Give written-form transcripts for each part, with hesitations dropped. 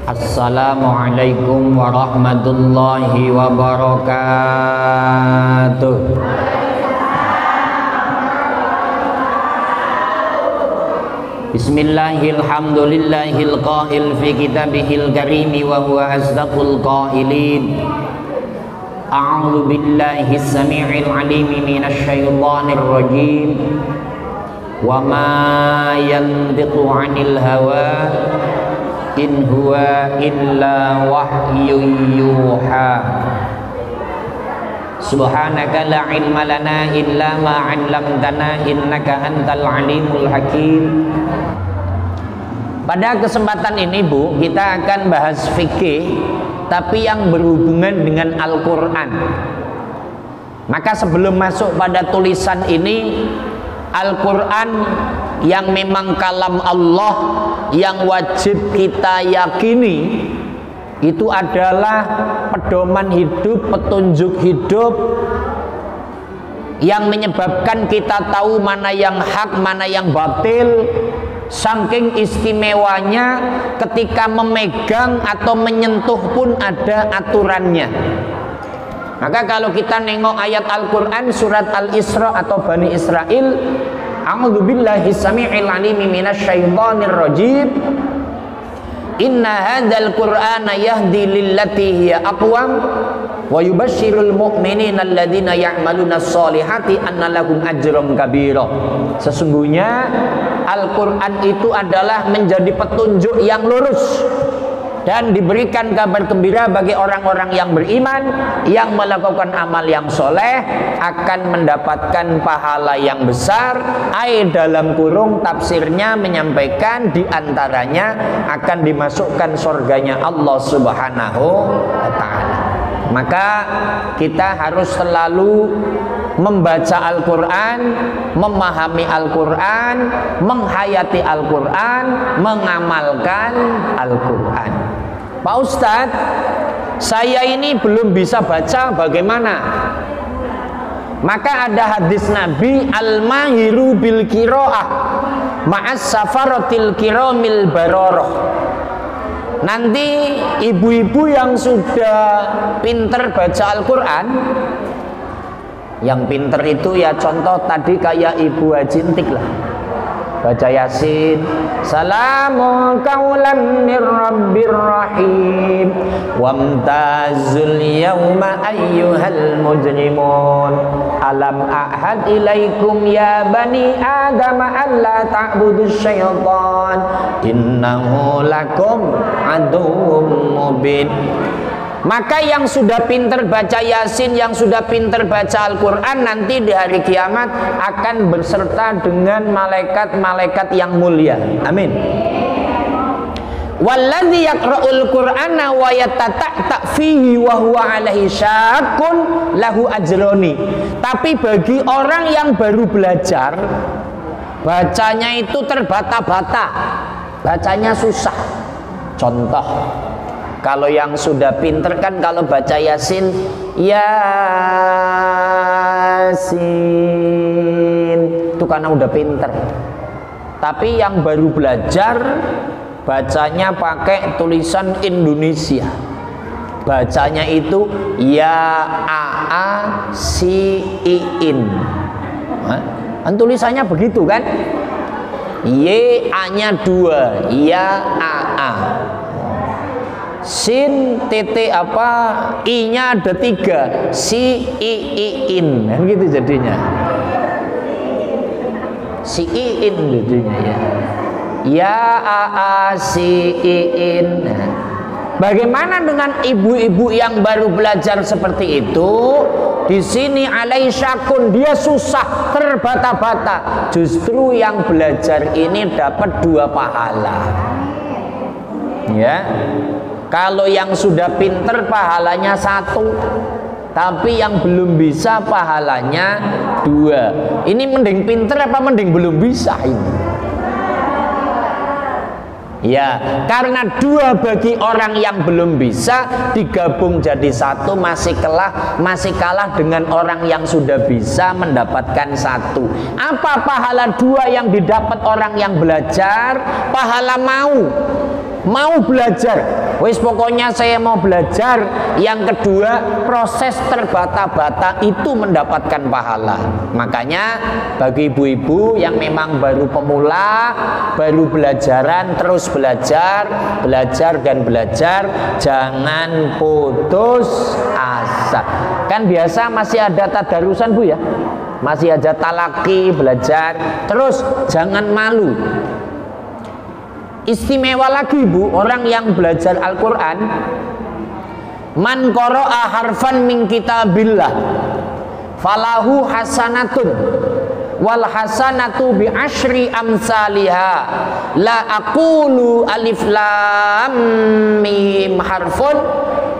Assalamualaikum warahmatullahi wabarakatuh. Bismillahirrahmanirrahim. Qa'il fi kitabihil karimi wa huwa asdaqul qailin. A'udzu billahi samii'il 'aliim minasy syaithaanir rajiim. Wa ma yantiqu 'anil hawa in huwa illa wahyun yuha. Subhanaka la ilma lana illa ma 'allamtana innaka antal alimul hakim. Pada kesempatan ini Bu, kita akan bahas fikih tapi yang berhubungan dengan Al-Qur'an. Maka sebelum masuk pada tulisan ini, Al-Qur'an yang memang kalam Allah yang wajib kita yakini itu adalah pedoman hidup, petunjuk hidup yang menyebabkan kita tahu mana yang hak, mana yang batil. Saking istimewanya ketika memegang atau menyentuh pun ada aturannya. Maka kalau kita nengok ayat Al-Qur'an surat Al-Isra atau Bani Israil, a'udzu billahi samii'il 'aliim minasy syaithaanir rajiim. Inna hadzal qur'ana yahdi lillati hiya aqwam wa yubashshirul mu'minina alladzina ya'maluna sholihati anna lahum ajran kabira. Sesungguhnya Al-Qur'an itu adalah menjadi petunjuk yang lurus dan diberikan kabar gembira bagi orang-orang yang beriman yang melakukan amal yang soleh akan mendapatkan pahala yang besar. Dalam kurung tafsirnya menyampaikan diantaranya akan dimasukkan surganya Allah Subhanahu wa ta'ala. Maka kita harus selalu membaca Al-Qur'an, memahami Al-Qur'an, menghayati Al-Qur'an, mengamalkan Al-Qur'an. Pak Ustadz, saya ini belum bisa baca, bagaimana? Maka ada hadis Nabi, al-mahiru bil qiraah ma'as safaratil kiramil bararah. Nanti ibu-ibu yang sudah pinter baca Al-Qur'an, yang pinter itu ya contoh tadi kayak Ibu Hajintik lah, baca Yasin, salamun qaulan mir rabbir rahim wamtazul yawma ayyuhal mujrimun alam ahad ilaikum ya bani adam alla ta'budus syaitan innahu lakum aduwwum mubin. Maka yang sudah pinter baca Yasin, yang sudah pinter baca Al-Qur'an, nanti di hari kiamat akan berserta dengan malaikat-malaikat yang mulia. Amin. Walladzi yaqra'ul Qur'ana wa yatata'ta fihi wa huwa 'alaihi syaqqun lahu ajroni. Tapi bagi orang yang baru belajar, bacanya itu terbata-bata, bacanya susah. Contoh, kalau yang sudah pinter kan kalau baca Yasin, Yasin itu karena udah pinter. Tapi yang baru belajar bacanya pakai tulisan Indonesia, bacanya itu ya a si i in. Kan tulisannya begitu kan? Y A-nya 2, ya a. Sin titik apa I-nya ada 3, si i in, kan gitu jadinya. Si i in jadinya ya. Ya a si i in. Bagaimana dengan ibu-ibu yang baru belajar seperti itu? Di sini alaisyakun, dia susah, terbata-bata. Justru yang belajar ini dapat 2 pahala. Ya. Kalau yang sudah pinter pahalanya 1, tapi yang belum bisa pahalanya 2. Ini mending pinter apa mending belum bisa ini? Ya, karena 2 bagi orang yang belum bisa digabung jadi 1 masih kalah dengan orang yang sudah bisa mendapatkan 1. Apa pahala 2 yang didapat orang yang belajar? Pahala mau. mau belajar, wis pokoknya saya mau belajar. Yang kedua, proses terbata-bata itu mendapatkan pahala. Makanya bagi ibu-ibu yang memang baru pemula, baru belajaran, terus belajar dan belajar, jangan putus asa. Kan biasa masih ada tadarusan Bu ya, masih ada talaki belajar, terus jangan malu. Istimewa lagi Bu, orang yang belajar Al-Quran, man qara'a harfan min kitabillah falahu hasanatun wal hasanatu bi asyri amsalihha la aqulu alif lam mim harfun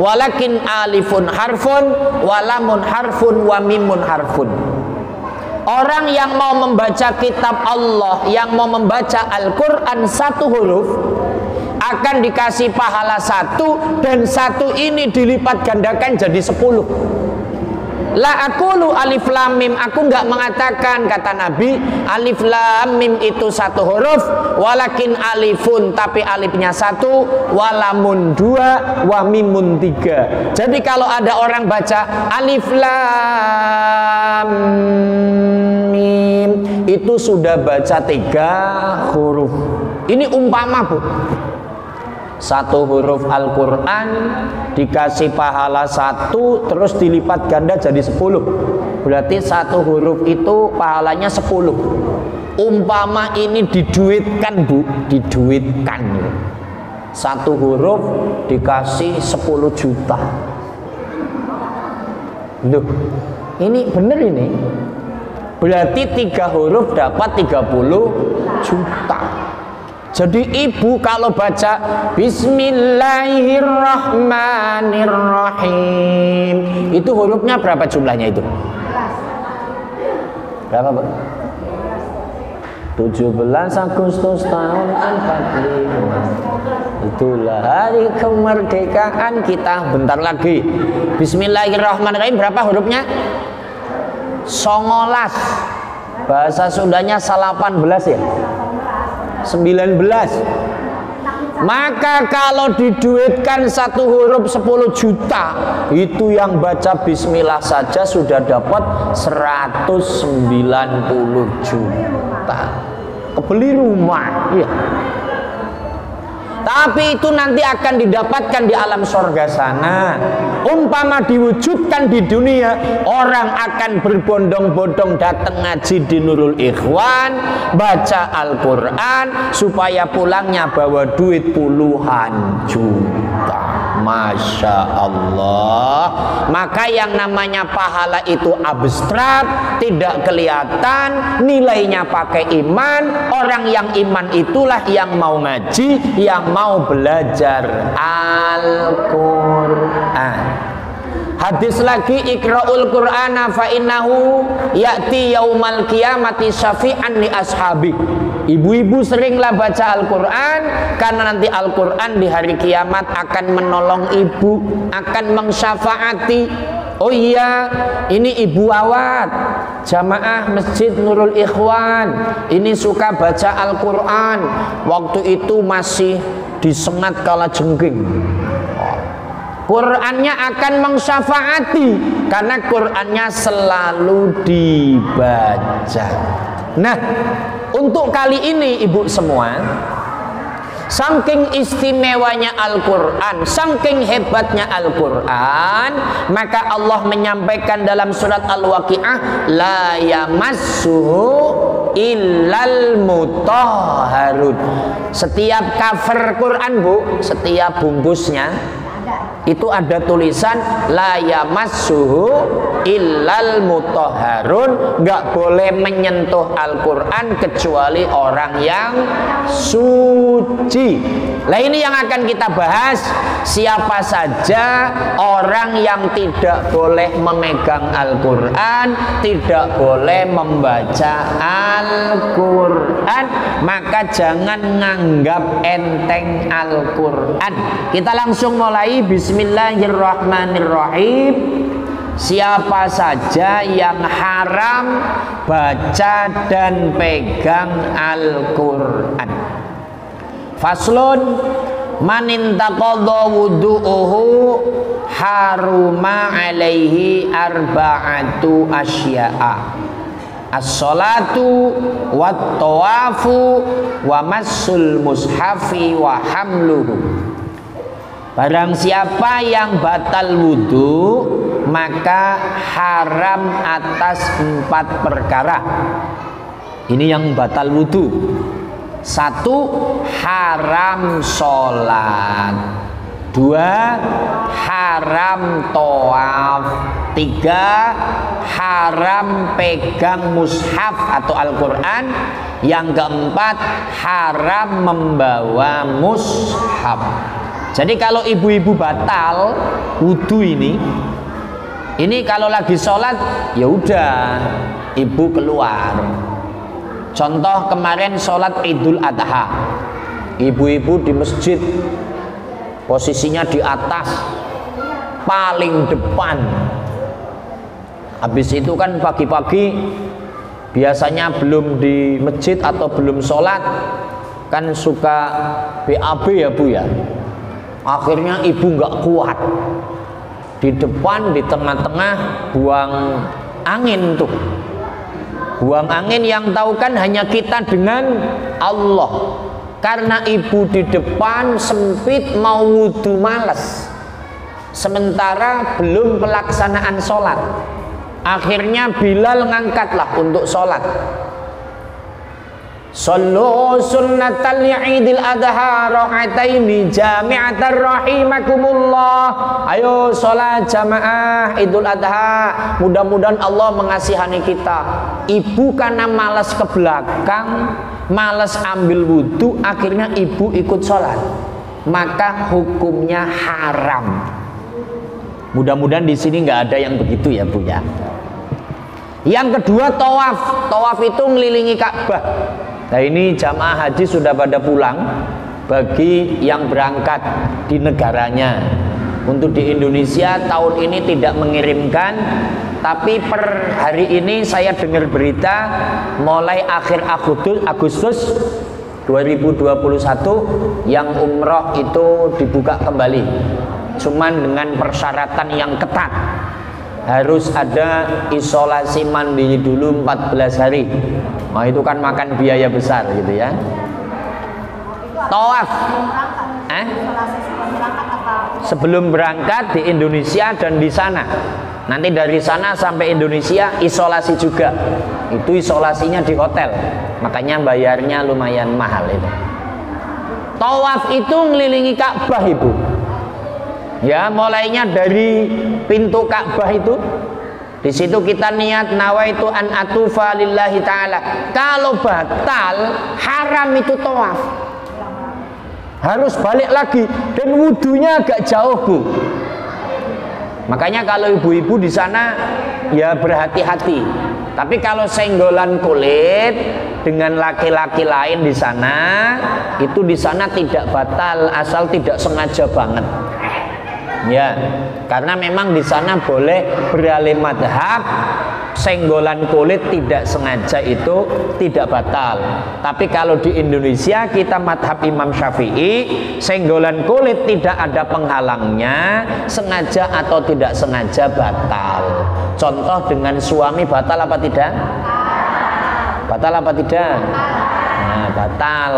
walakin alifun harfun walamun harfun wa mimun harfun. Orang yang mau membaca kitab Allah, yang mau membaca Al-Quran satu huruf, akan dikasih pahala satu, dan satu ini dilipat gandakan jadi 10. La aqulu alif lam mim, aku nggak mengatakan, kata Nabi, alif lam mim itu satu huruf, walakin alifun, tapi alifnya satu, walamun dua, wa mimun 3. Jadi kalau ada orang baca alif lam mim, itu sudah baca 3 huruf. Ini umpama Bu, satu huruf Al-Quran dikasih pahala 1, terus dilipat ganda jadi 10. Berarti satu huruf itu pahalanya 10. Umpama ini diduitkan Bu, diduitkan, satu huruf dikasih 10 juta. Loh, ini bener ini. Berarti 3 huruf dapat 30 juta. Jadi ibu kalau baca Bismillahirrahmanirrahim, itu hurufnya berapa jumlahnya itu? Berapa Bu? 17 Agustus tahun 45. Itulah hari kemerdekaan kita. Bentar lagi. Bismillahirrahmanirrahim, berapa hurufnya? 19. Bahasa Sundanya 18 ya? 19. Maka kalau diduitkan satu huruf 10 juta, itu yang baca bismillah saja sudah dapat 190 juta. Kebeli rumah ya. Tapi itu nanti akan didapatkan di alam sorga sana. Umpama diwujudkan di dunia, orang akan berbondong-bondong datang ngaji di Nurul Ikhwan, baca Al-Quran, supaya pulangnya bawa duit puluhan juta. Masya Allah. Maka yang namanya pahala itu abstrak, tidak kelihatan, nilainya pakai iman. Orang yang iman itulah yang mau ngaji, yang mau belajar Al-Quran. Hadis lagi, ikra'ul Qur'ana fa innahu ya'ti yaumal qiyamati syafi'an li ashabi. Ibu-ibu seringlah baca Al-Quran, karena nanti Al-Quran di hari kiamat akan menolong ibu, akan mensyafaati. Oh iya, ini ibu awat jamaah Masjid Nurul Ikhwan, ini suka baca Al-Quran, waktu itu masih disengat kala jengking. Qurannya akan mensyafaati, karena Qurannya selalu dibaca. Nah, untuk kali ini ibu semua, saking istimewanya Al-Quran, saking hebatnya Al-Quran, maka Allah menyampaikan dalam surat Al-Waqi'ah, la yamassuhu illal mutahharun. Setiap cover Quran Bu, setiap bungkusnya itu ada tulisan la yamassuhu illal mutahharun, nggak boleh menyentuh Al-Quran kecuali orang yang suci. Nah ini yang akan kita bahas, siapa saja orang yang tidak boleh memegang Al-Quran, tidak boleh membaca Al-Quran, maka jangan nganggap enteng Al-Quran. Kita langsung mulai. Bismillahirrahmanirrahim. Siapa saja yang haram baca dan pegang Al-Quran. Faslun, man intaqadha wudu'uhu haruma alaihi arba'atu asya'a. As-salatu wat tawafu wa massul mushafi wa hamluhu. Barang siapa yang batal wudu, maka haram atas 4 perkara. Ini yang batal wudu. 1, haram sholat. 2, haram tawaf. 3, haram pegang mushaf atau Al-Quran. Yang keempat, haram membawa mushaf. Jadi kalau ibu-ibu batal wudu ini kalau lagi sholat ya udah ibu keluar. Contoh kemarin sholat Idul Adha, ibu-ibu di masjid posisinya di atas paling depan. Habis itu kan pagi-pagi biasanya belum di masjid atau belum sholat kan suka BAB ya Bu ya. Akhirnya ibu nggak kuat, di depan di tengah-tengah buang angin tuh. Buang angin yang tahu kan hanya kita dengan Allah. Karena ibu di depan sempit mau wudu males, sementara belum pelaksanaan sholat. Akhirnya Bilal ngangkatlah untuk sholat. Sallu sunnatal Idul Adha raka'ataini jami'atan rahimakumullah. Ayo sholat jamaah Idul Adha, mudah-mudahan Allah mengasihani kita. Ibu karena malas ke belakang, malas ambil wudu, akhirnya ibu ikut sholat, maka hukumnya haram. Mudah-mudahan di sini nggak ada yang begitu ya Bu ya. Yang kedua, tawaf. Tawaf itu ngelilingi Ka'bah. Nah ini jamaah haji sudah pada pulang. Bagi yang berangkat di negaranya, untuk di Indonesia tahun ini tidak mengirimkan, tapi per hari ini saya dengar berita mulai akhir Agustus 2021 yang umroh itu dibuka kembali, cuman dengan persyaratan yang ketat. Harus ada isolasi mandiri dulu 14 hari. Nah itu kan makan biaya besar gitu ya. Tawaf sebelum berangkat di Indonesia dan di sana. Nanti dari sana sampai Indonesia isolasi juga. Itu isolasinya di hotel, makanya bayarnya lumayan mahal itu. Tawaf itu ngelilingi Ka'bah Ibu. Ya, mulainya dari pintu Ka'bah itu. Di situ kita niat nawaitu an atufa lillahi ta'ala. Kalau batal, haram itu tawaf. Harus balik lagi dan wudunya agak jauh Bu. Makanya kalau ibu-ibu di sana ya berhati-hati. Tapi kalau senggolan kulit dengan laki-laki lain di sana, itu di sana tidak batal asal tidak sengaja banget. Ya, karena memang di sana boleh beralih madhab, senggolan kulit tidak sengaja itu tidak batal. Tapi kalau di Indonesia kita madhab Imam Syafi'i, senggolan kulit tidak ada penghalangnya, sengaja atau tidak sengaja batal. Contoh dengan suami batal apa tidak? Batal apa tidak? Nah, batal.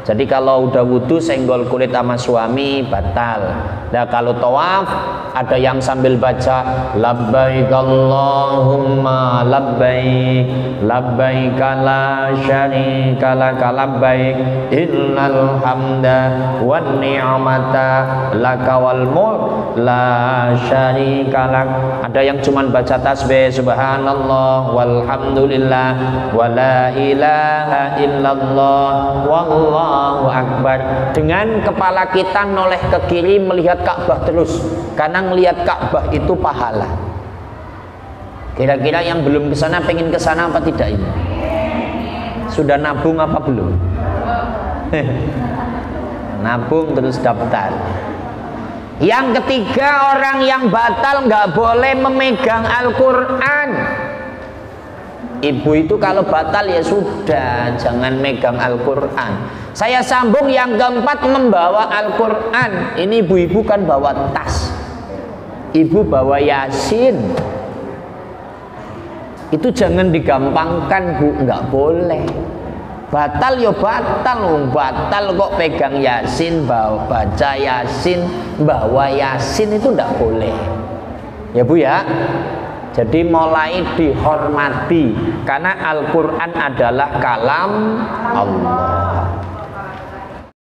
Jadi kalau udah wudu senggol kulit sama suami batal. Nah kalau tawaf ada yang sambil baca labbaik Allahumma labbaik labbaik la syarika lak labbaik innal hamda wan ni'mata laka wal mulk la syarika lak. Ada yang cuman baca tasbih subhanallah walhamdulillah wa la ilaha illallah wallahu akbar. Dengan kepala kita noleh ke kiri melihat Ka'bah terus, karena melihat Ka'bah itu pahala. Kira-kira yang belum ke sana pengen ke sana apa tidak ini? Sudah nabung apa belum? Nabung terus daftar. Yang ketiga, orang yang batal nggak boleh memegang Al-Quran. Ibu itu kalau batal ya sudah, jangan megang Al-Quran. Saya sambung yang keempat, membawa Al-Quran. Ini ibu-ibu kan bawa tas, ibu bawa Yasin. Itu jangan digampangkan Bu, nggak boleh. Batal ya batal, batal kok pegang Yasin, baca Yasin, bawa Yasin, itu nggak boleh. Ya Bu ya. Jadi mulai dihormati karena Al-Quran adalah kalam Allah.